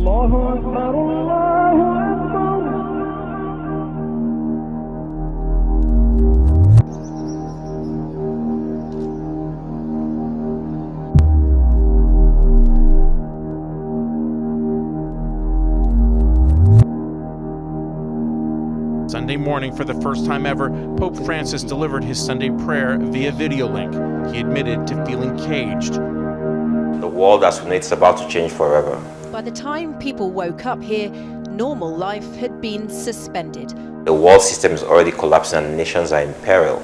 Sunday morning, for the first time ever, Pope Francis delivered his Sunday prayer via video link. He admitted to feeling caged. The world as we know it's about to change forever. By the time people woke up here, normal life had been suspended. The world system is already collapsing and nations are in peril.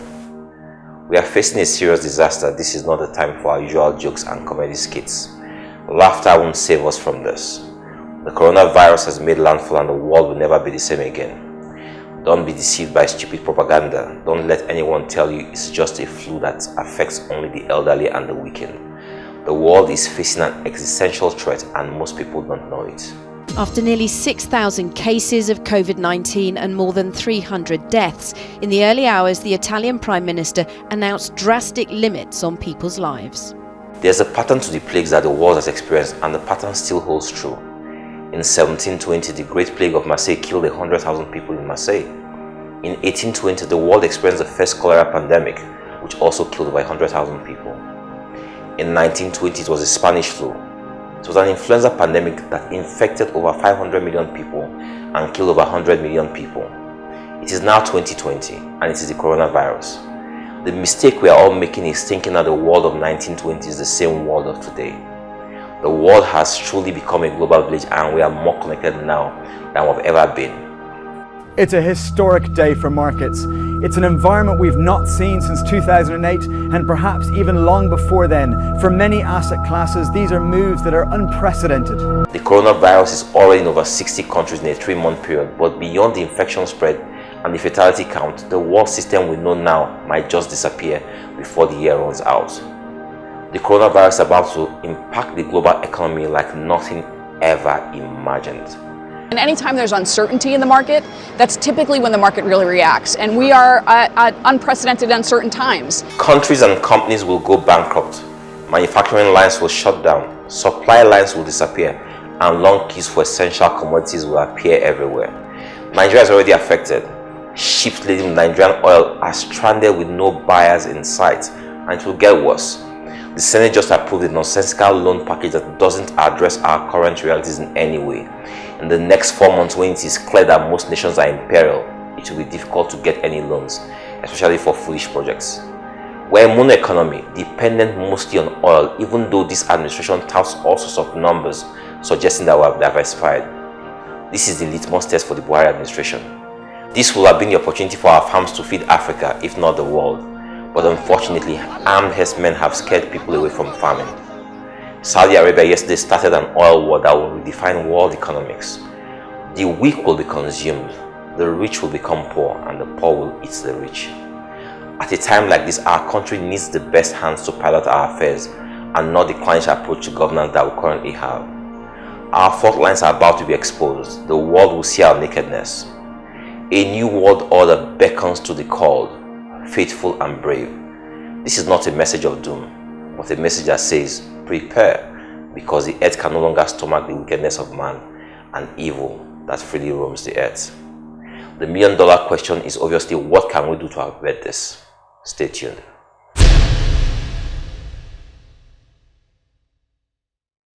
We are facing a serious disaster. This is not the time for our usual jokes and comedy skits. Laughter won't save us from this. The coronavirus has made landfall and the world will never be the same again. Don't be deceived by stupid propaganda. Don't let anyone tell you it's just a flu that affects only the elderly and the weakened. The world is facing an existential threat and most people don't know it. After nearly 6,000 cases of COVID-19 and more than 300 deaths, in the early hours the Italian Prime Minister announced drastic limits on people's lives. There's a pattern to the plagues that the world has experienced and the pattern still holds true. In 1720, the Great Plague of Marseille killed 100,000 people in Marseille. In 1820, the world experienced the first cholera pandemic, which also killed over 100,000 people. In 1920, it was the Spanish flu. It was an influenza pandemic that infected over 500 million people and killed over 100 million people. It is now 2020, and it is the coronavirus. The mistake we are all making is thinking that the world of 1920 is the same world of today. The world has truly become a global village and we are more connected now than we've ever been. It's a historic day for markets. It's an environment we've not seen since 2008 and perhaps even long before then. For many asset classes, these are moves that are unprecedented. The coronavirus is already in over 60 countries in a 3-month period, but beyond the infection spread and the fatality count, the world system we know now might just disappear before the year runs out. The coronavirus is about to impact the global economy like nothing ever imagined. And anytime there's uncertainty in the market, that's typically when the market really reacts. And we are at unprecedented uncertain times. Countries and companies will go bankrupt. Manufacturing lines will shut down. Supply lines will disappear. And long queues for essential commodities will appear everywhere. Nigeria is already affected. Ships laden Nigerian oil are stranded with no buyers in sight. And it will get worse. The Senate just approved a nonsensical loan package that doesn't address our current realities in any way. In the next 4 months, when it is clear that most nations are in peril, it will be difficult to get any loans, especially for foolish projects. We're a mono economy, dependent mostly on oil, even though this administration touts all sorts of numbers, suggesting that we have diversified. This is the litmus test for the Buhari administration. This will have been the opportunity for our farms to feed Africa, if not the world. But unfortunately, armed herdsmen have scared people away from farming. Saudi Arabia yesterday started an oil war that will redefine world economics. The weak will be consumed, the rich will become poor, and the poor will eat the rich. At a time like this, our country needs the best hands to pilot our affairs and not the clannish approach to governance that we currently have. Our fault lines are about to be exposed. The world will see our nakedness. A new world order beckons to the called, faithful and brave. This is not a message of doom, but a message that says, prepare, because the earth can no longer stomach the wickedness of man and evil that freely roams the earth. The $1 million question is obviously, what can we do to avert this? Stay tuned.